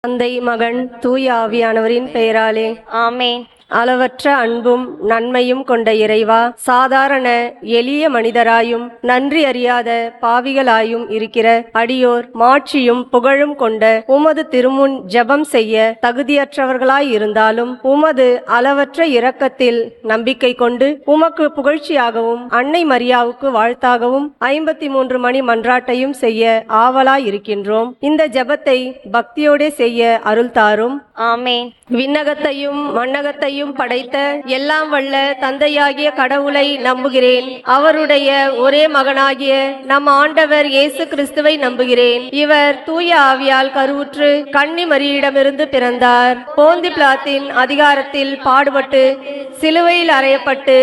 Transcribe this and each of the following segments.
தந்தை, மகன், தூய ஆவியானவரின் பெயராலே ஆமேன். அளவற்ற அன்பும் நன்மையும் கொண்ட இறைவா, சாதாரண எளிய மனிதராயும் நன்றி அறியாத பாவிகளாயும் இருக்கிற அடியோர் மாட்சியும் புகழும் கொண்ட உமது திருமுன் ஜெபம் செய்ய தகுதியற்றவர்களாய் இருந்தாலும் உமது அளவற்ற இரக்கத்தில் நம்பிக்கை கொண்டு உமக்கு புகழ்ச்சியாகவும் அன்னை மரியாவுக்கு வாழ்த்தாகவும் 53 மணி மன்றாட்டையும் செய்ய ஆவலாய் இருக்கின்றோம். இந்த ஜெபத்தை பக்தியோடே செய்ய அருள் தாரும். ஆமேன். விண்ணகத்தையும் மண்ணகத்தையும் படைத்த எல்லாம் வல்ல தந்தையாகிய கடவுளை நம்புகிறேன். அவருடைய ஒரே மகனாகிய நம் ஆண்டவர் இயேசு கிறிஸ்துவை நம்புகிறேன். இவர் தூய ஆவியால் கருவுற்று கன்னி மரியிடமிருந்து பிறந்தார். போந்தி பிலாத்தின் அதிகாரத்தில் பாடுபட்டு சிலுவையில் அறையப்பட்டு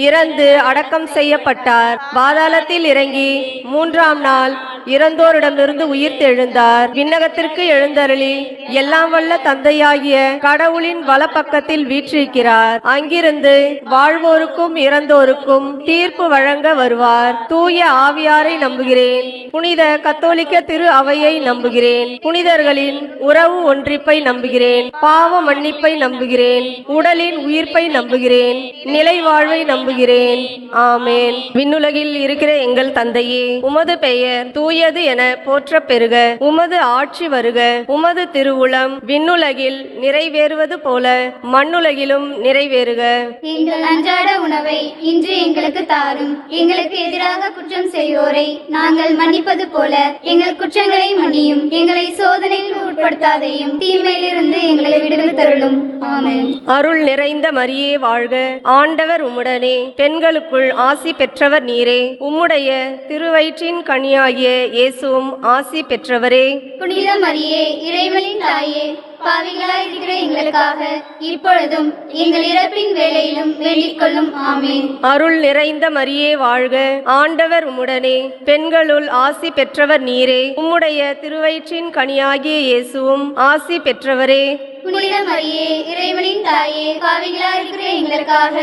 இறந்து அடக்கம் செய்யப்பட்டார். பாதாளத்தில் இறங்கி 3ஆம் நாள் இறந்தோரிடமிருந்து உயிர் தெழுந்தார். விண்ணகத்திற்கு எழுந்தருளி எல்லாம் வல்ல தந்தையாகிய கடவுளின் வலப்பக்கத்தில் வீற்றிருக்கிறார். அங்கிருந்து வாழ்வோருக்கும் இறந்தோருக்கும் தீர்ப்பு வழங்க வருவார். தூய ஆவியாரை நம்புகிறேன். புனித கத்தோலிக்க திரு அவையை நம்புகிறேன். புனிதர்களின் உறவு ஒன்றிப்பை நம்புகிறேன். பாவ மன்னிப்பை நம்புகிறேன். உடலின் உயிர்ப்பை நம்புகிறேன். நிலை வாழ்வை நம்புகிறேன். ஆமேன். விண்ணுலகில் இருக்கிற எங்கள் தந்தையே, உமது பெயர் தூயது என போற்ற பெறுக. உமது ஆட்சி வருக. உமது திருவுளம் விண்ணுலகில் நிறைவேறுவது போல மண்ணுலகிலும் நிறைவேறுக. எங்கள் அன்றாட உணவை இன்று எங்களுக்கு தாரும். எங்களுக்கு எதிராக குற்றம் செய்வோரை நாங்கள் மன்னிப்பது போல எங்கள் குற்றங்களை மன்னியும். எங்களை சோதனைக்கு உட்படுத்தாதையும் தீமையிலிருந்து எங்களை விடுவித்தருளும். ஆமென். அருள் நிறைந்த மரியே வாழ்க. ஆண்டவர் உம்முடனே, பெண்களுக்குள் ஆசி பெற்றவர் நீரே. உம்முடைய திருவயிற்றின் கனியாகிய இயேசுவும் ஆசி பெற்றவரே. புனித மரியே, இறைவனின் தாயே, பாவிகளாய் இருக்கிற எங்களுக்காக இப்பொழுதும் எங்கள் இறப்பின் வேளையிலும் வேண்டிக் கொள்ளும். ஆமென். அருள் நிறைந்த மரியே வாழ்க. ஆண்டவர் உம்முடனே, பெண்களுள் ஆசி பெற்றவர் நீரே. உம்முடைய திருவயிற்றின் கனியாகிய இயேசுவும் ஆசி பெற்றவரே. புனித மரியே, இறைவனின் தாயே, பாவிகளாய் இருக்கிற எங்களுக்காக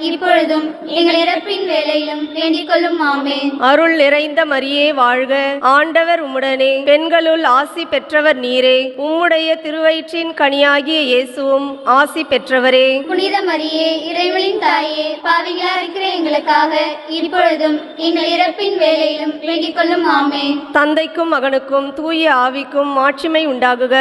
இப்பொழுதும் எங்கள் இறப்பின் வேளையிலும் வேண்டிக் கொள்ளும். ஆமென். அருள் நிறைந்த மரியே வாழ்க. ஆண்டவர் உம்முடனே, பெண்களுள் ஆசி பெற்றவர் நீரே. உம்முடைய திருவயிற்றின் கனியாகிய இயேசுவும் ஆசி பெற்றவரே. புனித மரியே, இறைவனின் தாயே, பாவிகளாய் இருக்கிற எங்களுக்காக இப்பொழுதும் எங்கள் இறப்பின் வேளையிலும் வேண்டிக் கொள்ளும். ஆமென். தந்தைக்கும் மகனுக்கும் தூய ஆவிக்கும் மாட்சிமை உண்டாகுக.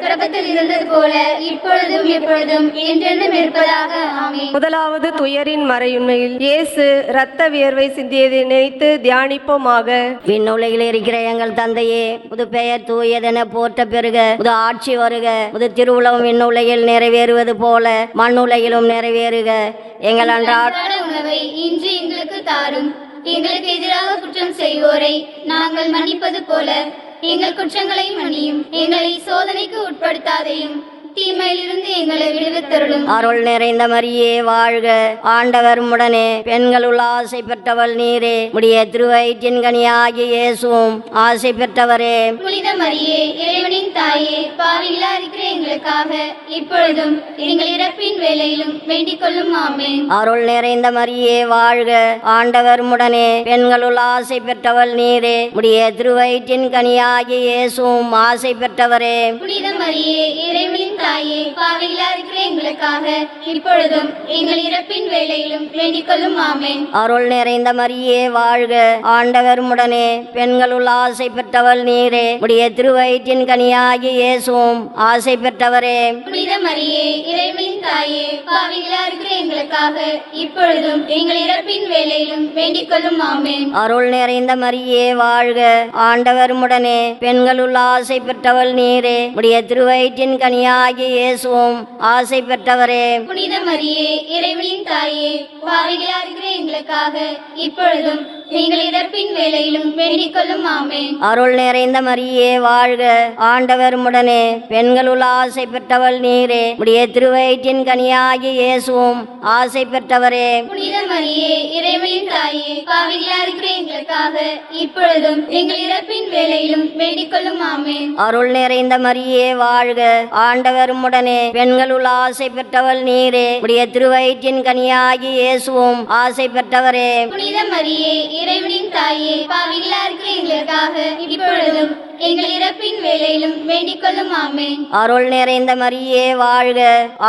தொடக்கத்தில் இருந்தது போல இப்பொழுதும் எப்பொழுதும் என்றென்றும் இருப்பதாக. ஆமென். முதலாவது துயரின் மறையுண்மையில் இயேசு இரத்த வியர்வை சிந்தியதை நினைத்து தியானிப்போமாக. விண்ணுலகில் இருக்கிற எங்கள் தந்தையே, புது பெயர் தூயதென போற்ற பெறுக. புது ஆட்சி வருக. புது திருவுளம் விண்ணுலகில் நிறைவேறுவது போல மண்ணுலகிலும் நிறைவேறுக. எங்கள் அன்றாட உணவை இன்று எங்களுக்கு தாரும். எங்களுக்கு எதிராக குற்றம் செய்வோரை நாங்கள் மன்னிப்பது போல எங்கள் குற்றங்களை மன்னியும். எங்களை சோதனைக்கு உட்படுத்தாதையும் தீமையிலிருந்து எங்களை விடுவித்தருளும். அருள் நிறைந்த மரியே வாழ்க. ஆண்டவர் உம்முடனே, பெண்களுள் ஆசை பெற்றவள் நீரே. உடைய திருவயிற்றின் கனியாகிய இயேசுவும் ஆசை பெற்றவரே. புனித மரியே, இறைவனின் தாயே, பாவிகளாய் இருக்கிற எங்களுக்காக இப்பொழுதும் எங்கள் இறப்பின் வேளையிலும் வேண்டிக் கொள்ளும். ஆமென். அருள் நிறைந்த மரியே வாழ்க. ஆண்டவர் உம்முடனே, பெண்களுள் ஆசை பெற்றவள் நீரே. உடைய திருவயிற்றின் கனியாகிய இயேசுவும் ஆசை பெற்றவரே. புனித மரியே, இறைவனின் தாயே, பாவிகளாய் இருக்கிற எங்களுக்காக இப்பொழுதும் எங்கள் இறப்பின் வேளையிலும் வேண்டிக் கொள்ளும். ஆமென். அருள் நிறைந்த மரியே வாழ்க. ஆண்டவர் உம்முடனே, பெண்களுள் ஆசை பெற்றவள் நீரே. உடைய திருவயிற்றின் கனியாகிய இயேசுவும் ஆசை பெற்றவரே. புனித மரியே, இறைவனின் தாயே, பாவிகளாய் இருக்கிற எங்களுக்காக இப்பொழுதும் எங்கள் இறப்பின் வேளையிலும் வேண்டிக் கொள்ளும். ஆமென். அருள் நிறைந்த மரியே வாழ்க. ஆண்டவர் உம்முடனே, பெண்களுள் ஆசை பெற்றவள் நீரே. உடைய திருவயிற்றின் கனியாகிய இயேசுவும் ஆசை பெற்றவரே. புனித மரியே, இறைவனின் தாயே, பாவிகளாய் இருக்கிற எங்களுக்காக இப்பொழுதும் எங்கள் இறப்பின் வேளையிலும் வேண்டிக் கொள்ளும். ஆமென். அருள் நிறைந்த மரியே வாழ்க. ஆண்டவர் உம்முடனே, பெண்களுள் ஆசை பெற்றவள் நீரே. உடைய திருவயிற்றின் கனியாகிய இயேசுவும் ஆசை பெற்றவரே. புனித மரியே, இறைவனின் தாயே, பாவிகளாய் இருக்கிற எங்களுக்காக இப்பொழுதும் எங்கள் இறப்பின் வேளையிலும் வேண்டிக் கொள்ளும். ஆமென். அருள் நிறைந்த மரியே வாழ்க. ஆண்டவர் உம்முடனே, பெண்களுள் ஆசை பெற்றவள் நீரே. உடைய திருவயிற்றின் கனியாகிய இயேசுவும் ஆசை பெற்றவரே. புனித மரியே, இறைவனின் தாயே, பாவிகளாய் இருக்கிற எங்களுக்காக இப்பொழுதும் எங்கள் இறப்பின் வேளையிலும் வேண்டிக் கொள்ளும் ஆமென். அருள் நிறைந்த மரியே வாழ்க,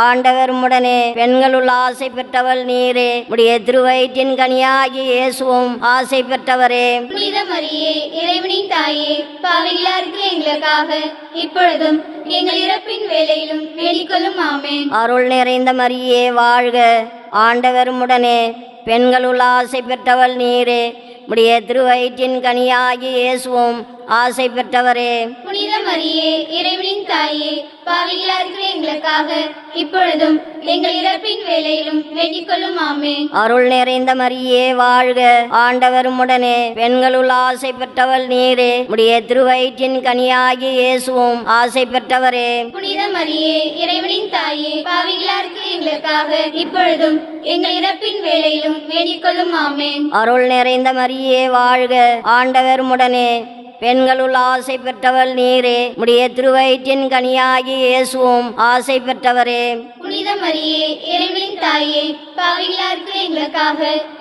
ஆண்டவர் உம்முடனே, பெண்களுள் ஆசை பெற்றவள் நீரே, உடைய திருவயிற்றின் கனியாகி இயேசுவும் ஆசை பெற்றவரே. புனித மரியே, இறைவனின் தாயே, பாவிகளா இருக்கிற எங்களுக்காக இப்பொழுதும் எங்கள் இறப்பின் வேளையிலும் வேண்டிக் கொள்ளும் ஆமென். அருள் நிறைந்த மரியே வாழ்க, ஆண்டவர் உம்முடனே, பெண்களுள் ஆசை பெற்றவள் நீரே, உடைய திருவயிற்றின் கனியாகி இயேசுவும் ஆசை பெற்றவரே. புனித மரியே, இறைவனின் தாயே, பாவிகளா இருக்கிற எங்களுக்காக இப்பொழுதும் எங்கள் இறப்பின் வேளையிலும் வேண்டிக் கொள்ளும் ஆமென். அருள் நிறைந்த மரியே வாழ்க, ஆண்டவர் உம்முடனே, பெண்களுள் ஆசை பெற்றவள் நீரே, உடைய திருவயிற்றின் கனியாகி இயேசுவும் ஆசை பெற்றவரே. புனித மரியே, இறைவனின் தாயே, பாவிகளா இருக்கிற எங்களுக்காக இப்பொழுதும் எங்கள் இறப்பின் வேளையிலும் வேண்டிக் கொள்ளும் ஆமென். அருள் நிறைந்த மரியே வாழ்க, ஆண்டவர் உம்முடனே, பெண்களுள் ஆசை பெற்றவள் நீரே, உடைய திருவயிற்றின் கனியாகி இயேசுவும் ஆசை பெற்றவரே. புனித மரியே, இறைவனின் தாயே, பாவிகளா இருக்கிற எங்களுக்காக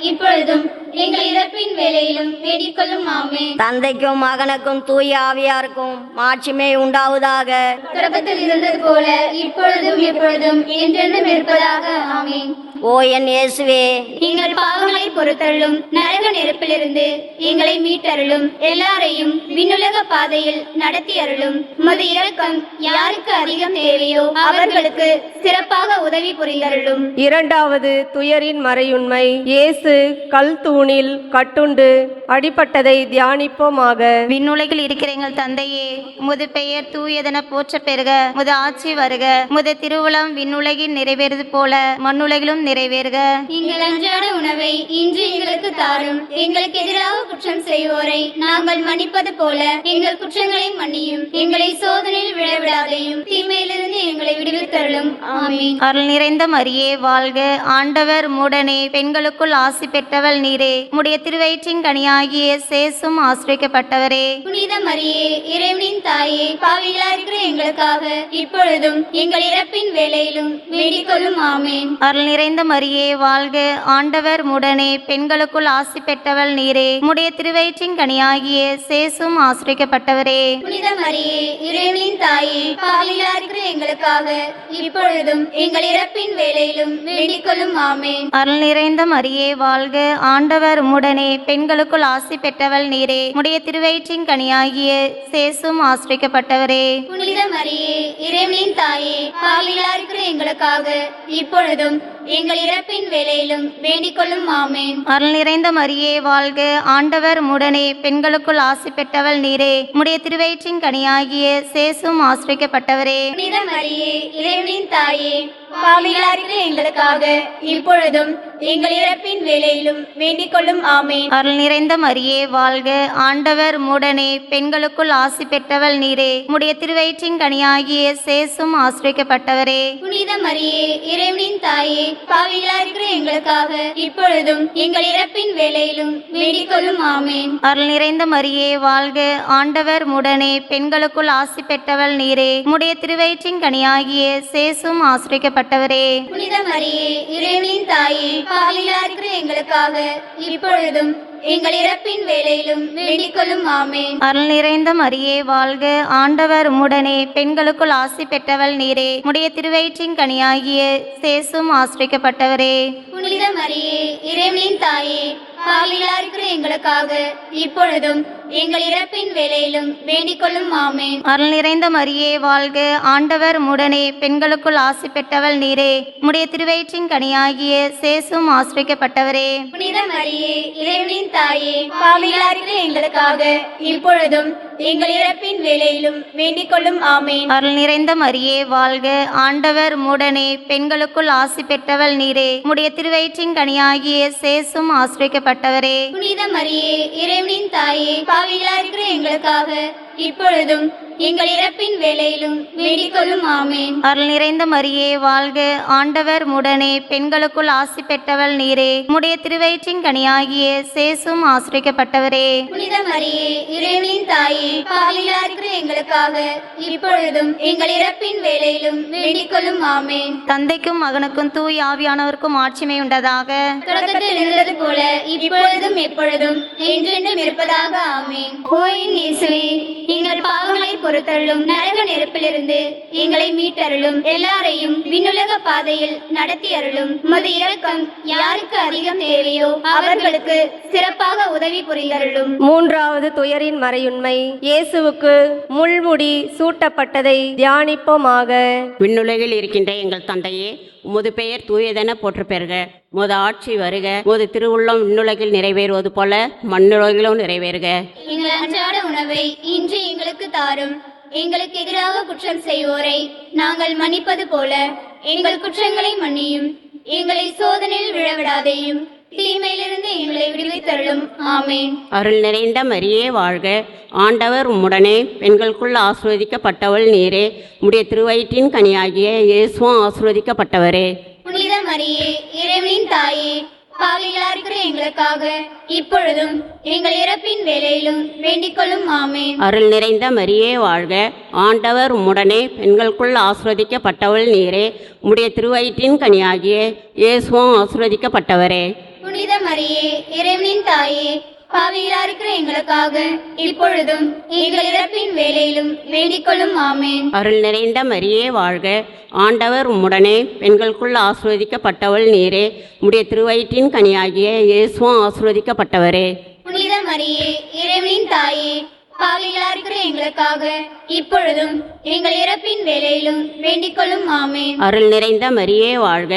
இப்பொழுதும் எங்கள் இறப்பின் வேளையிலும் வேண்டிக் கொள்ளும் ஆமென். தந்தைக்கும் மகனுக்கும் தூய ஆவியாருக்கும் மாட்சிமை உண்டாவதாக. தொடக்கத்தில் இருந்தது போல இப்பொழுதும் எப்பொழுதும் என்றென்றும் இருப்பதாக ஆமென். ஓ என் இயேசுவே, எங்கள் பாவங்களை பொறுத்தருளும், நரக நெருப்பிலிருந்து எங்களை மீட்டருளும், எல்லாரையும் விண்ணுலக பாதையில் நடத்தி அருளும். உமது இரக்கம் யாருக்கு அதிகம் தேவையோ அவர்களுக்கு சிறப்பாக உதவி புரிந்தருளும். இரண்டாவது துயரின் மறையுண்மை. இயேசு கல் தூணில் கட்டுண்டு அடிபட்டதை தியானிப்போமாக. விண்ணுலகில் இருக்கிற எங்கள் தந்தையே, உமது பெயர் தூயதென போற்ற பெறுக. உமது ஆட்சி வருக. உமது திருவுளம் விண்ணுலகில் நிறைவேறுவது போல மண்ணுலகிலும் நிறைவேறுக. எங்கள் அன்றாட உணவை இன்று எங்களுக்கு தாரும். எங்களுக்கு எதிராக குற்றம் செய்வோரை நாங்கள் மன்னிப்பது போல எங்கள் குற்றங்களை மன்னியும். எங்களை சோதனையில் விழவிடாதையும் தீமையிலிருந்து எங்களை விடுவித்தருளும். ஆமென். அருள் நிறைந்த மரியே வாழ்க, ஆண்டவர் உம்முடனே, பெண்களுக்குள் ஆசி பெற்றவள் நீரே, உம்முடைய திருவயிற்றின் கனியாகிய சேசும் ஆசிரியப்பட்டவரே. புனித மரியே, இறைவனின் தாயே, பாவிகளா இருக்கிற எங்களுக்காக இப்பொழுதும் எங்கள் இறப்பின் வேளையிலும் வேண்டிக் கொள்ளும் ஆமென். அருள் நிறைந்த மரியே வாழ்க, ஆண்டவர் உம்முடனே, பெண்களுக்குள் ஆசி பெற்றவள் நீரே, உம்முடைய திருவயிற்றின் கனியாகிய சேசும் ஆசிரியப்பட்டவரே. புனித மரியே, இறைவனின் தாயே, பாவிகளா இருக்கிற எங்களுக்காக இப்பொழுதும் எங்கள் இறப்பின் வேளையிலும் வேண்டிக் கொள்ளும் ஆமென். அருள் நிறைந்த மரியே வாழ்க, ஆண்டவர் உம்முடனே, பெண்களுக்குள் ஆசி பெற்றவள் நீரே, உம்முடைய திருவயிற்றின் கனியாகிய சேசும் ஆசிரியப்பட்டவரே. புனித மரியே, இறைவனின் தாயே, பாவிகளா இருக்கிற எங்களுக்காக இப்பொழுதும் எங்கள் இறப்பின் வேளையிலும் வேண்டிக் கொள்ளும் ஆமென். அருள் நிறைந்த மரியே வாழ்க, ஆண்டவர் உம்முடனே, பெண்களுக்குள் ஆசி பெற்றவள் நீரே, உம்முடைய திருவயிற்றின் கனியாகிய சேசும் ஆசிரியப்பட்டவரே. புனித மரியே, இறைவனின் தாயே, பாவிகளா இருக்கிற எங்களுக்காக இப்பொழுதும் எங்கள் இறப்பின் வேளையிலும் வேண்டிக் கொள்ளும் ஆமென். அருள் நிறைந்த மரியே வாழ்க, ஆண்டவர் உம்முடனே, பெண்களுக்குள் ஆசி பெற்றவள் நீரே, உம்முடைய திருவயிற்றின் கனியாகிய சேசும் ஆசிரியப்பட்டவரே. புனித மரியே, இறைவனின் தாயே, பாவிகளா இருக்கிற எங்களுக்காக இப்பொழுதும் எங்கள் இறப்பின் வேளையிலும் வேண்டிக் கொள்ளும் ஆமென். அருள் நிறைந்த மரியே வாழ்க, ஆண்டவர் உம்முடனே, பெண்களுக்குள் ஆசி பெற்றவள் நீரே, உம்முடைய திருவயிற்றின் கனியாகிய சேசும் ஆசிரியப்பட்டவரே. புனித மரியே, இறைவனின் தாயே, பாவிகளா இருக்கிற எங்களுக்காக இப்பொழுதும் எங்கள் இறப்பின் வேளையிலும் வேண்டிக் கொள்ளும் ஆமென். அருள் நிறைந்த மரியே வாழ்க, ஆண்டவர் உம்முடனே, பெண்களுக்குள் ஆசி பெற்றவள் நீரே, உம்முடைய திருவயிற்றின் கனியாகிய சேசும் ஆசிரியப்பட்டவரே. புனித மரியே, இறைவனின் தாயே, பாவிகளா இருக்கிற எங்களுக்காக இப்பொழுதும் எங்கள் இறப்பின் வேளையிலும் வேண்டிக் கொள்ளும் ஆமென். அருள் நிறைந்த மரியே வாழ்க, ஆண்டவர் உம்முடனே, பெண்களுக்குள் ஆசி பெற்றவள் நீரே, உம்முடைய திருவயிற்றின் கனியாகிய சேசும் ஆசிரியப்பட்டவரே. புனித மரியே, இறைவனின் தாயே, பாவிகளா இருக்கிற எங்களுக்காக இப்பொழுதும் எங்கள் இறப்பின் வேளையிலும் வேண்டிக் கொள்ளும் ஆமென். அருள் நிறைந்த மரியே வாழ்க, ஆண்டவர் உம்முடனே, பெண்களுக்குள் ஆசி பெற்றவள் நீரே, உம்முடைய திருவயிற்றின் கனியாகிய சேசும் ஆசிரியப்பட்டவரே. புனித மரியே, இறைவனின் தாயே, பாவிகளா இருக்கிற எங்களுக்காக இப்பொழுதும் எங்கள் இறப்பின் வேளையிலும் வேண்டிக் கொள்ளும் ஆமென். அருள் நிறைந்த மரியே வாழ்க, ஆண்டவர் உம்முடனே, பெண்களுக்குள் ஆசி பெற்றவள் நீரே, உம்முடைய திருவயிற்றின் கனியாகிய சேசும் ஆசிரியப்பட்டவரே. புனித மரியே, இறைவனின் தாயே, தாயே, பாவிகளா இருக்கிற எங்களுக்காக இப்பொழுதும் எங்கள் இறப்பின் வேளையிலும் வேண்டிக் கொள்ளும். ஆமென். தந்தைக்கும் மகனுக்கும் தூய் ஆவியானவருக்கும் ஆட்சிமை உண்டதாக. தொடக்கத்தில் இருந்தது போல இப்பொழுதும் எப்பொழுதும் என்றென்றும் இருப்பதாக. ஆமென். ஓயின் இயேசுவே, எங்கள் பாவங்களை பொறுத்தருளும், நரக நெருப்பிலிருந்து எங்களை மீட்டருளும், எல்லாரையும் விண்ணுலக பாதையில் நடத்தி அருளும். உமது இரக்கம் யாருக்கு அதிகம் தேவையோ அவர்களுக்கு சிறப்பாக உதவி புரிந்தருளும். மூன்றாவது துயரின் மறையுண்மை. இயேசுவுக்கு முள்முடி சூட்டப்பட்டதை தியானிப்போமாக. விண்ணுலகில் இருக்கின்ற எங்கள் தந்தையே, உமது பெயர் தூயதென போற்ற பெறுக. உமது ஆட்சி வருக. உமது திருவுள்ளம் விண்ணுலகில் நிறைவேறுவது போல மண்ணுலகிலும் நிறைவேறுக. எங்கள் அன்றாட உணவை இன்று எங்களுக்கு தாரும். எங்களுக்கு எதிராக குற்றம் செய்வோரை நாங்கள் மன்னிப்பது போல எங்கள் குற்றங்களை மன்னியும். எங்களை சோதனையில் விழவிடாதேயும், தீமையிலிருந்து எங்களை விடுவித்தருளும். ஆமென். அருள் நிறைந்த மரியே வாழ்க. ஆண்டவர் உம்முடனே, பெண்களுக்குள் ஆசீர்வதிக்கப்பட்டவள் நீரே. உம்முடைய திருவயிற்றின் கனியாகிய இயேசுவும் ஆசீர்வதிக்கப்பட்டவரே. புனித மரியே, இறைவனின் தாயே, பாவிகளா இருக்கிற எங்களுக்காக இப்பொழுதும் எங்கள் இறப்பின் வேளையிலும் வேண்டிக் கொள்ளும். ஆமென். அருள் நிறைந்த மரியே வாழ்க. ஆண்டவர் உம்முடனே, பெண்களுக்குள் ஆசீர்வதிக்கப்பட்டவள் நீரே. உம்முடைய திருவயிற்றின் கனியாகிய இயேசுவும் ஆசீர்வதிக்கப்பட்டவரே. புனித மரியே, இறைவனின் தாயே, பாவிகளா இருக்கிற எங்களுக்காக இப்பொழுதும் எங்கள் இறப்பின் வேளையிலும் வேண்டிக் கொள்ளும். ஆமென். அருள் நிறைந்த மரியே வாழ்க. ஆண்டவர் உம்முடனே, பெண்களுக்குள் ஆசீர்வதிக்கப்பட்டவள் நீரே. உம்முடைய திருவயிற்றின் கனியாகிய இயேசுவும் ஆசீர்வதிக்கப்பட்டவரே. புனித மரியே, இறைவனின் தாயே, பாவிகளா இருக்கிற எங்களுக்காக இப்பொழுதும் எங்கள் இறப்பின் வேளையிலும் வேண்டிக் கொள்ளும். ஆமென். அருள் நிறைந்த மரியே வாழ்க.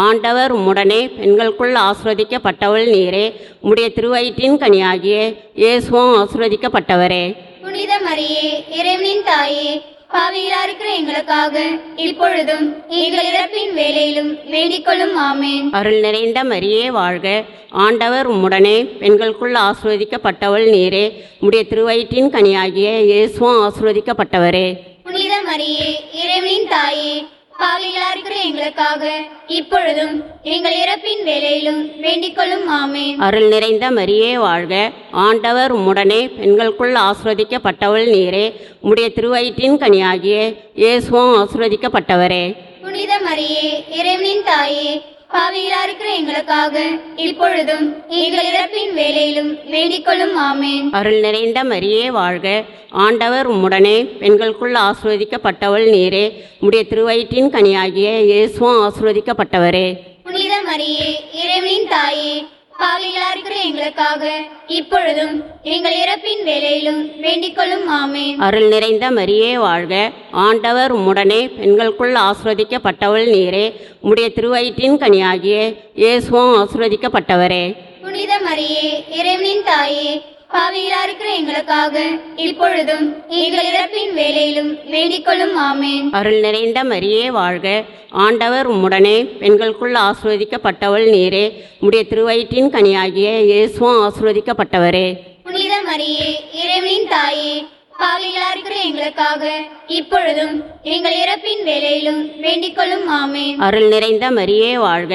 ஆண்டவர் உம்முடனே, பெண்களுக்குள் ஆசீர்வதிக்கப்பட்டவள் நீரே. உம்முடைய திருவயிற்றின் கனியாகிய இயேசுவும் ஆசீர்வதிக்கப்பட்டவரே. புனித மரியே, இறைவனின் தாயே, பாவிகளா இருக்கிற எங்களுக்காக இப்பொழுதும் எங்கள் இறப்பின் வேளையிலும் வேண்டிக் கொள்ளும். ஆமென். அருள் நிறைந்த மரியே வாழ்க. ஆண்டவர் உம்முடனே, பெண்களுக்குள் ஆசீர்வதிக்கப்பட்டவள் நீரே. உம்முடைய திருவயிற்றின் கனியாகிய இயேசுவும் ஆசீர்வதிக்கப்பட்டவரே. புனித மரியே, இறைவனின் தாயே, பாவிகளா இருக்கிற எங்களுக்காக இப்பொழுதும் எங்கள் இறப்பின் வேளையிலும் வேண்டிக் கொள்ளும். ஆமென். அருள் நிறைந்த மரியே வாழ்க. ஆண்டவர் உம்முடனே, பெண்களுக்குள் ஆசீர்வதிக்கப்பட்டவள் நீரே. உம்முடைய திருவயிற்றின் கனியாகிய இயேசுவும் ஆசீர்வதிக்கப்பட்டவரே. புனித மரியே, இறைவனின் தாயே, பாவிகளா இருக்கிற எங்களுக்காக இப்பொழுதும் எங்கள் இறப்பின் வேளையிலும் வேண்டிக் கொள்ளும். ஆமென். அருள் நிறைந்த மரியே வாழ்க. ஆண்டவர் உம்முடனே, பெண்களுக்குள் ஆசீர்வதிக்கப்பட்டவள் நீரே. உம்முடைய திருவயிற்றின் கனியாகிய இயேசுவும் ஆசீர்வதிக்கப்பட்டவரே. புனித மரியே, இறைவனின் தாயே, பாவிகளா இருக்கிற எங்களுக்காக இப்பொழுதும் எங்கள் இறப்பின் வேளையிலும் வேண்டிக் கொள்ளும். ஆமென். அருள் நிறைந்த மரியே வாழ்க. ஆண்டவர் உம்முடனே, பெண்களுக்குள் ஆசீர்வதிக்கப்பட்டவள் நீரே. உம்முடைய திருவயிற்றின் கனியாகிய இயேசுவும் ஆசீர்வதிக்கப்பட்டவரே. புனித மரியே, இறைவனின் தாயே, பாவிகளா இருக்கிற எங்களுக்காக இப்பொழுதும் எங்கள் இறப்பின் வேளையிலும் வேண்டிக் கொள்ளும். ஆமென். அருள் நிறைந்த மரியே வாழ்க. ஆண்டவர் உம்முடனே, பெண்களுக்குள் ஆசீர்வதிக்கப்பட்டவள் நீரே. உம்முடைய திருவயிற்றின் கனியாகிய இயேசுவும் ஆசீர்வதிக்கப்பட்டவரே. புனித மரியே, இறைவனின் தாயே, பாவிகளா இருக்கிற எங்களுக்காக இப்பொழுதும் எங்கள் இறப்பின் வேளையிலும் வேண்டிக் கொள்ளும். ஆமென். அருள் நிறைந்த மரியே வாழ்க.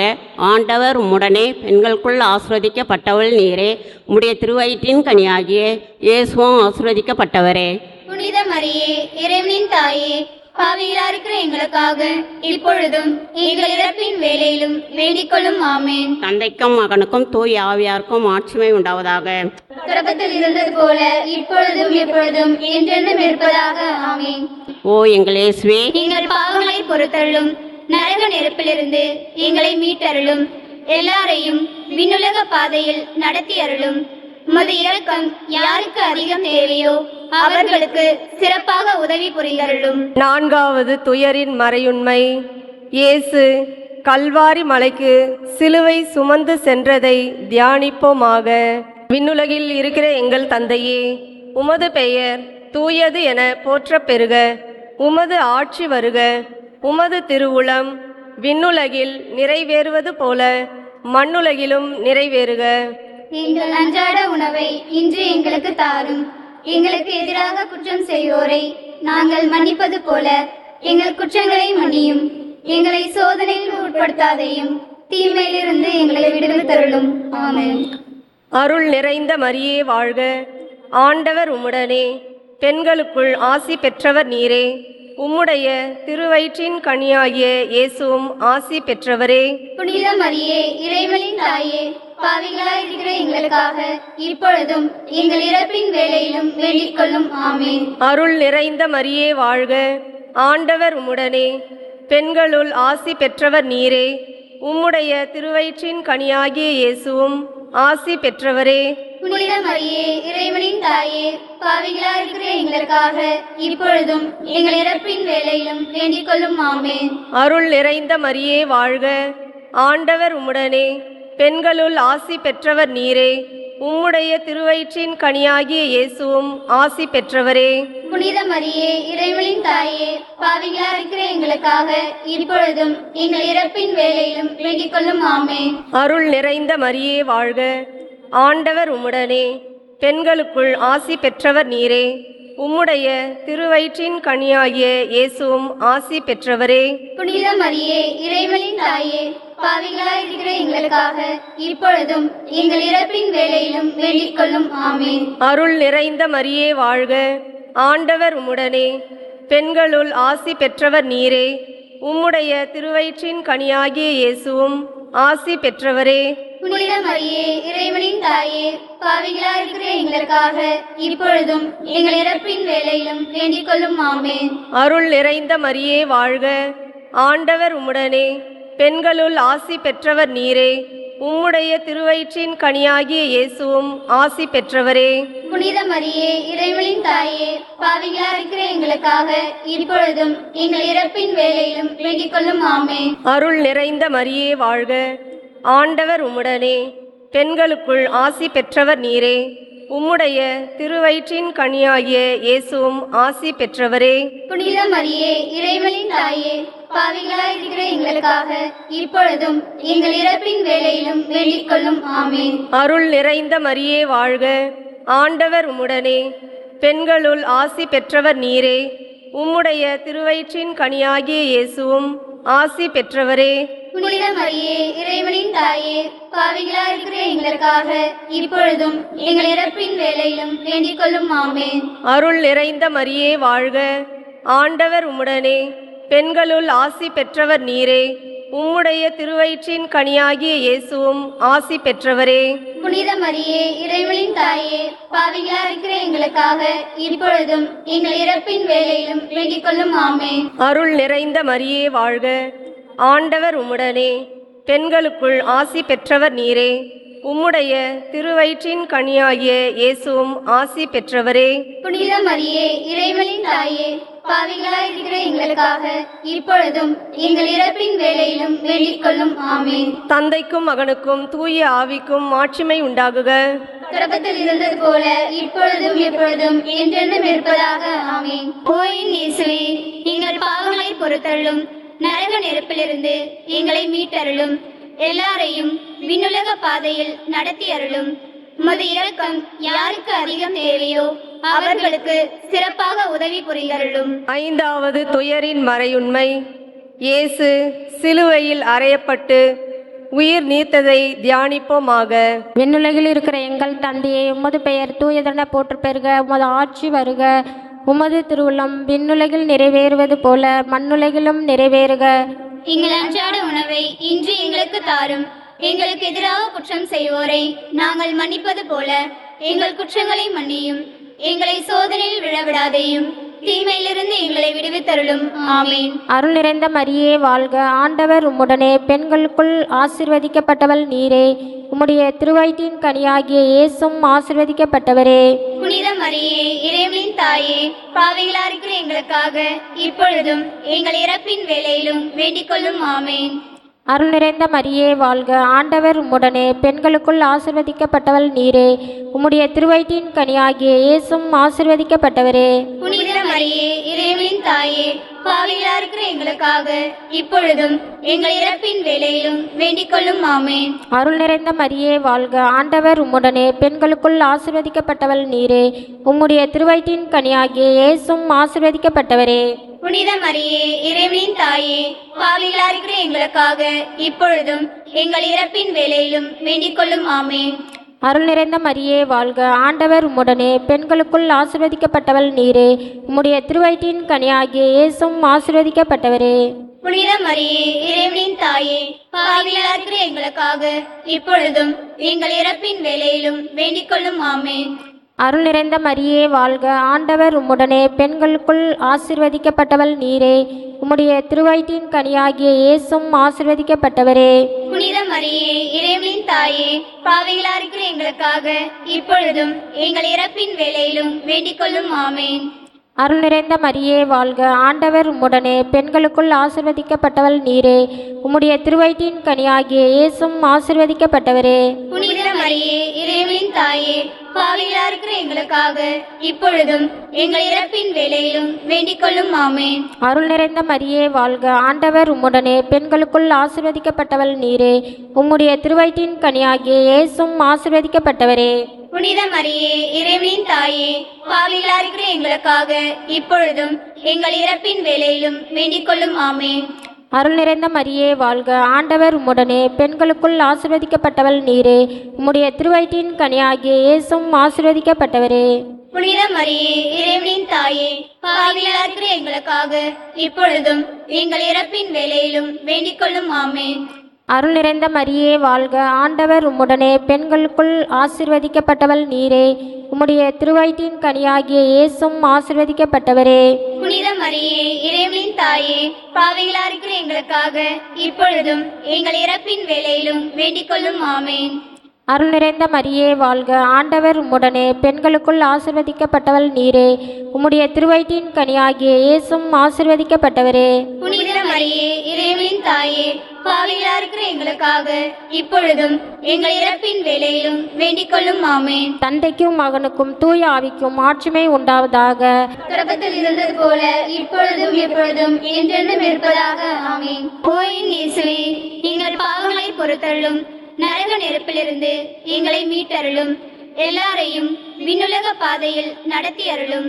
ஆண்டவர் உம்முடனே, பெண்களுக்குள் ஆசீர்வதிக்கப்பட்டவள் நீரே. உம்முடைய திருவயிற்றின் கனியாகிய இயேசுவும் ஆசீர்வதிக்கப்பட்டவரே. புனித மரியே, இறைவனின் தாயே, பாவிகளா இருக்கிற எங்களுக்காக இப்பொழுதும் எங்கள் இறப்பின் வேளையிலும் வேண்டிக் கொள்ளும். ஆமென். தந்தைக்கும் மகனுக்கும் தூய் ஆவியாருக்கும் ஆட்சிமை உண்டாவதாக. தொடக்கத்தில் இருந்தது போல இப்பொழுதும் எப்பொழுதும் என்றென்றும் இருப்பதாக. ஆமென். ஓ எங்கள் இயேசுவே, எங்கள் பாவங்களை பொறுத்தருளும், நரக நெருப்பிலிருந்து எங்களை மீட்டருளும், எல்லாரையும் விண்ணுலக பாதையில் நடத்தி அருளும். உமது இரக்கம் யாருக்கு அதிகம் தேவையோ அவர்களுக்கு சிறப்பாக உதவி புரிந்தருளும். நான்காவது துயரின் மறையுண்மை. இயேசு கல்வாரி மலைக்கு சிலுவை சுமந்து சென்றதை தியானிப்போமாக. விண்ணுலகில் இருக்கிற எங்கள் தந்தையே, உமது பெயர் தூயது என போற்றப் பெறுக. உமது ஆட்சி வருக. உமது திருவுளம் விண்ணுலகில் நிறைவேறுவது போல மண்ணுலகிலும் நிறைவேறுக. எங்கள் அன்றாட உணவை இன்று எங்களுக்கு தாரும். எங்களுக்கு எதிராக குற்றம் செய்வோரை நாங்கள் மன்னிப்பது போல எங்கள் குற்றங்களை மன்னியும். எங்களை சோதனையில் உட்படுத்தாதையும், தீமையிலிருந்து எங்களை விடுவித்தருளும். ஆமென். அருள் நிறைந்த மரியே வாழ்க. ஆண்டவர் உம்முடனே, பெண்களுக்குள் ஆசி பெற்றவர் நீரே. உம்முடைய திருவயிற்றின் கனியாகிய இயேசுவும் ஆசி பெற்றவரே. புனித மரியே, இறைவனின் தாயே, பாவிகளாய் இருக்கிற எங்களுக்காக இப்பொழுதும் எங்கள் இறப்பின் வேளையிலும் வேண்டிக் கொள்ளும். ஆமேன். அருள் நிறைந்த மரியே வாழ்க. ஆண்டவர் உம்முடனே. பெண்களுள் ஆசி பெற்றவர் நீரே. உம்முடைய திருவயிற்றின் கனியாகிய இயேசுவும் ஆசி பெற்றவரே. புனித மரியே, இறைவனின் தாயே, பாவிகளாய் இருக்கிற எங்களுக்காக இப்பொழுதும் எங்கள் இறப்பின் வேளையிலும் வேண்டிக் கொள்ளும். ஆமேன். அருள் நிறைந்த மரியே வாழ்க. ஆண்டவர் உம்முடனே. பெண்களுள் ஆசி பெற்றவர் நீரே. உம்முடைய திருவயிற்றின் கனியாகிய இயேசுவும் ஆசி பெற்றவரே. புனித மரியே, இறைவனின் தாயே, பாவிகளாய் இருக்கிற எங்களுக்காக இப்பொழுதும் எங்கள் இறப்பின் வேளையிலும் வேண்டிக் கொள்ளும். ஆமேன். அருள் நிறைந்த மரியே வாழ்க. ஆண்டவர் உம்முடனே. பெண்களுக்குள் ஆசி பெற்றவர் நீரே. உம்முடைய திருவயிற்றின் கனியாகிய இயேசுவும் ஆசி பெற்றவரே. புனித மரியே, இறைவனின் தாயே, பாவிகளாய் இருக்கிற எங்களுக்காக இப்பொழுதும் எங்கள் இறப்பின் வேளையிலும் வேண்டிக் கொள்ளும். ஆமேன். அருள் நிறைந்த மரியே வாழ்க. ஆண்டவர் உம்முடனே. பெண்களுள் ஆசி பெற்றவர் நீரே. உம்முடைய திருவயிற்றின் கனியாகிய இயேசுவும் ஆசி பெற்றவரே. புனித மரியே, இறைவனின் தாயே, பாவிகளாய் இருக்கிற எங்களுக்காக இப்பொழுதும் எங்கள் இறப்பின் வேளையிலும் வேண்டிக் கொள்ளும். ஆமேன். அருள் நிறைந்த மரியே வாழ்க. ஆண்டவர் உம்முடனே. பெண்களுள் ஆசி பெற்றவர் நீரே. உம்முடைய திருவயிற்றின் கனியாகிய இயேசுவும் ஆசி பெற்றவரே. புனித மரியே, இறைவனின் தாயே, பாவிகளாய் இருக்கிற எங்களுக்காக இப்பொழுதும் எங்கள் இறப்பின் வேளையிலும் வேண்டிக் கொள்ளும். ஆமேன். அருள் நிறைந்த மரியே வாழ்க. ஆண்டவர் உம்முடனே. பெண்களுக்குள் ஆசி பெற்றவர் நீரே. உம்முடைய திருவயிற்றின் கனியாகிய இயேசுவும் ஆசி பெற்றவரே. புனித மரியே, இறைவனின் தாயே, பாவிகளாய் இருக்கிற எங்களுக்காக இப்பொழுதும் எங்கள் இறப்பின் வேளையிலும் வேண்டிக் கொள்ளும். ஆமேன். அருள் நிறைந்த மரியே வாழ்க. ஆண்டவர் உம்முடனே. பெண்களுள் ஆசி பெற்றவர் நீரே. உம்முடைய திருவயிற்றின் கனியாகிய இயேசுவும் ஆசி பெற்றவரே. புனித மரியே, இறைவனின் தாயே, பாவிகளாய் இருக்கிற எங்களுக்காக இப்பொழுதும் எங்கள் இறப்பின் வேளையிலும் வேண்டிக் கொள்ளும். ஆமேன். அருள் நிறைந்த மரியே வாழ்க. ஆண்டவர் உம்முடனே. பெண்களுள் ஆசி பெற்றவர் நீரே. உம்முடைய திருவயிற்றின் கனியாகிய இயேசுவும் ஆசி பெற்றவரே. புனித மரியே, இறைவனின் தாயே, பாவிகளாய் இருக்கிற எங்களுக்காக இப்பொழுதும் எங்கள் இறப்பின் வேளையிலும் வேண்டிக் கொள்ளும். ஆமேன். அருள் நிறைந்த மரியே வாழ்க. ஆண்டவர் உம்முடனே. பெண்களுக்குள் ஆசி பெற்றவர் நீரே. உம்முடைய திருவயிற்றின் கனியாகிய இயேசுவும் ஆசி பெற்றவரே. புனித மரியே, இறைவனின் தாயே, பாவிகளாய் இருக்கிற எங்களுக்காக இப்பொழுதும் எங்கள் இறப்பின் வேளையிலும் வேண்டிக் கொள்ளும். ஆமேன். தந்தைக்கும் மகனுக்கும் தூய ஆவிக்கும் மாட்சிமை உண்டாகுக. தொடக்கத்தில் இருந்தது போல இப்பொழுதும் எப்பொழுதும் என்றென்றும் இருப்பதாக. ஆமேன். ஓயின் இயேசுவே, எங்கள் பாவங்களை பொறுத்தருளும். நரக நெருப்பிலிருந்து எங்களை மீட்டருளும். எல்லாரையும் விண்ணுலக பாதையில் நடத்தி அருளும். உமது இரக்கம் யாருக்கு அதிகம் தேவையோ அவர்களுக்கு சிறப்பாக உதவி புரிந்தருளும். ஐந்தாவது துயரின் மறையுண்மை. இயேசு சிலுவையில் அறையப்பட்டு உயிர் நீத்ததை தியானிப்போமாக. விண்ணுலகில் இருக்கிற எங்கள் தந்தையே, உமது பெயர் தூயதென போற்று பெறுக. உமது ஆட்சி வருக. உமது திருவுளம் விண்ணுலகில் நிறைவேறுவது போல மண்ணுலகிலும் நிறைவேறுக. எங்கள் அன்றாட உணவை இன்று எங்களுக்கு தாரும். எங்களுக்கு எதிராக குற்றம் செய்வோரை நாங்கள் மன்னிப்பது போல எங்கள் குற்றங்களை மன்னியும். எங்களை சோதனையில் விழவிடாதேயும், தீமையிலிருந்து எங்களை விடுவித்தருளும். ஆமேன். அருள் நிறைந்த மரியே வாழ்க. ஆண்டவர் உம்முடனே. பெண்களுக்குள் ஆசீர்வதிக்கப்பட்டவள் நீரே. உம்முடைய திருவயிற்றின் கனியாகிய இயேசுவும் ஆசீர்வதிக்கப்பட்டவரே. புனித மரியே, இறைவனின் தாயே, பாவிகளாய் இருக்கிற எங்களுக்காக இப்பொழுதும் எங்கள் இறப்பின் வேளையிலும் வேண்டிக் கொள்ளும். ஆமேன். அருள் நிறைந்த மரியே வாழ்க. ஆண்டவர் உம்முடனே. பெண்களுக்குள் ஆசீர்வதிக்கப்பட்டவள் நீரே. உம்முடைய திருவயிற்றின் கனியாகிய இயேசுவும் ஆசீர்வதிக்கப்பட்டவரே. புனித மரியே, இறைவனின் தாயே, பாவிகளாய் இருக்கிற எங்களுக்காக இப்பொழுதும் எங்கள் இறப்பின் வேளையிலும் வேண்டிக் கொள்ளும். ஆமேன். அருள் நிறைந்த மரியே வாழ்க. ஆண்டவர் உம்முடனே. பெண்களுக்குள் ஆசீர்வதிக்கப்பட்டவள் நீரே. உம்முடைய திருவயிற்றின் கனியாகிய இயேசுவும் ஆசீர்வதிக்கப்பட்டவரே. புனித மரியே, இறைவனின் தாயே, பாவிகளாய் இருக்கிற எங்களுக்காக இப்பொழுதும் எங்கள் இறப்பின் வேளையிலும் வேண்டிக் கொள்ளும். ஆமேன். அருள் நிறைந்த மரியே வாழ்க, ஆண்டவர் உம்முடனே, பெண்களுக்குள் ஆசீர்வதிக்கப்பட்டவள் நீரே. உம்முடைய திருவயிற்றின் கனியாகிய இயேசுவும் ஆசீர்வதிக்கப்பட்டவரே. புனித மரியே, இறைவனின் தாயே, பாவிகளாக இருக்கிற எங்களுக்காக இப்பொழுதும் எங்கள் இறப்பின் வேளையிலும் வேண்டிக் கொள்ளும். ஆமென். அருள் நிறைந்த மரியே வாழ்க, ஆண்டவர் உம்முடனே, பெண்களுக்குள் ஆசீர்வதிக்கப்பட்டவள் நீரே. உம்முடைய திருவயிற்றின் கனியாகிய இயேசுவும் ஆசீர்வதிக்கப்பட்டவரே. புனித மரியே, இறைவனின் தாயே, பாவிகளாக இருக்கிற எங்களுக்காக இப்பொழுதும் எங்கள் இறப்பின் வேளையிலும் வேண்டிக் கொள்ளும். ஆமென். அருள் நிறைந்த மரியே வாழ்க, ஆண்டவர் உம்முடனே, பெண்களுக்குள் ஆசீர்வதிக்கப்பட்டவள் நீரே. உம்முடைய திருவயிற்றின் கனியாகிய இயேசுவும் ஆசீர்வதிக்கப்பட்டவரே. புனித மரியே, இறைவனின் தாயே, பாவிகளாக இருக்கிற எங்களுக்காக இப்பொழுதும் எங்கள் இறப்பின் வேளையிலும் வேண்டிக் கொள்ளும். ஆமென். அருள் நிறைந்த மரியே வாழ்க, ஆண்டவர் உம்முடனே, பெண்களுக்குள் ஆசீர்வதிக்கப்பட்டவள் நீரே. உம்முடைய திருவயிற்றின் கனியாகிய இயேசுவும் ஆசீர்வதிக்கப்பட்டவரே. புனித மரியே, இறைவனின் தாயே, பாவிகளாக இருக்கிற எங்களுக்காக இப்பொழுதும் எங்கள் இறப்பின் வேளையிலும் வேண்டிக் கொள்ளும். ஆமென். அருள் நிறைந்த மரியே வாழ்க, ஆண்டவர் உம்முடனே, பெண்களுக்குள் ஆசீர்வதிக்கப்பட்டவள் நீரே. உம்முடைய திருவயிற்றின் கனியாகிய இயேசுவும் ஆசீர்வதிக்கப்பட்டவரே. புனித மரியே, இறைவனின் தாயே, பாவிகளாக இருக்கிற எங்களுக்காக இப்பொழுதும் எங்கள் இறப்பின் வேளையிலும் வேண்டிக் கொள்ளும். ஆமென். அருள் நிறைந்த மரியே வாழ்க, ஆண்டவர் உம்முடனே, பெண்களுக்குள் ஆசீர்வதிக்கப்பட்டவள் நீரே. உம்முடைய திருவயிற்றின் கனியாகிய இயேசுவும் ஆசீர்வதிக்கப்பட்டவரே. புனித மரியே, இறைவனின் தாயே, பாவிகளாக இருக்கிற எங்களுக்காக இப்பொழுதும் எங்கள் இறப்பின் வேளையிலும் வேண்டிக் கொள்ளும். ஆமென். அருள் நிறைந்த மரியே வாழ்க, ஆண்டவர் உம்முடனே, பெண்களுக்குள் ஆசீர்வதிக்கப்பட்டவள் நீரே. உம்முடைய திருவயிற்றின் கனியாகிய இயேசுவும் ஆசீர்வதிக்கப்பட்டவரே. புனித மரியே, இறைவனின் தாயே, பாவிகளாக இருக்கிற எங்களுக்காக இப்பொழுதும் எங்கள் இறப்பின் வேளையிலும் வேண்டிக் கொள்ளும். ஆமென். தந்தைக்கும் மகனுக்கும் தூய ஆவிக்கும் ஆட்சிமை உண்டாவதாக. தொடக்கத்தில் இருந்தது போல இப்பொழுதும் எப்பொழுதும் என்றென்றும் இருப்பதாக. ஆமென். ஓயின் இயேசுவே, எங்கள் பாவங்களை பொறுத்தருளும், நரக நெருப்பிலிருந்து எங்களை மீட்டருளும், எல்லாரையும் விண்ணுலக பாதையில் நடத்தி அருளும்.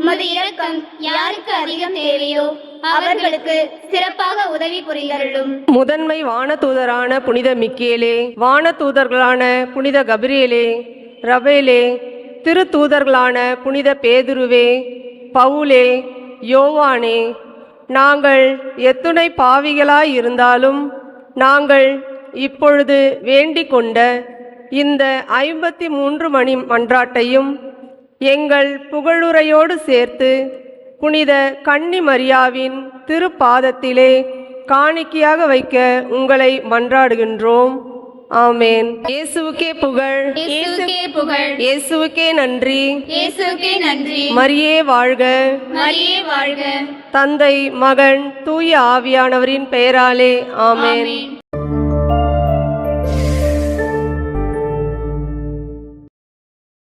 உமது இரக்கம் யாருக்கு அதிகம் தேவையோ அவர்களுக்கு சிறப்பாக உதவி புரிந்தருளும். முதன்மை வானதூதரான புனித மிக்கேலே, வானதூதர்களான புனித கபிரியேலே, ரபேலே, திருத்தூதர்களான புனித பேதுருவே, பவுலே, யோவானே, நாங்கள் எத்துணை பாவிகளாய் இருந்தாலும் நாங்கள் இப்பொழுது வேண்டிக் கொண்ட இந்த 53 மணி மன்றாட்டையும் எங்கள் புகழுரையோடு சேர்த்து புனித கன்னி மரியாவின் திருப்பாதத்திலே காணிக்கையாக வைக்க உங்களை மன்றாடுகின்றோம். ஆமேன். இயேசுவுக்கே புகழ், இயேசுவுக்கே புகழ், இயேசுவுக்கே நன்றி, இயேசுவுக்கே நன்றி. மரியே வாழ்க, மரியே வாழ்க. தந்தை மகன் தூய ஆவியானவரின் பெயராலே ஆமேன். ஆமென்.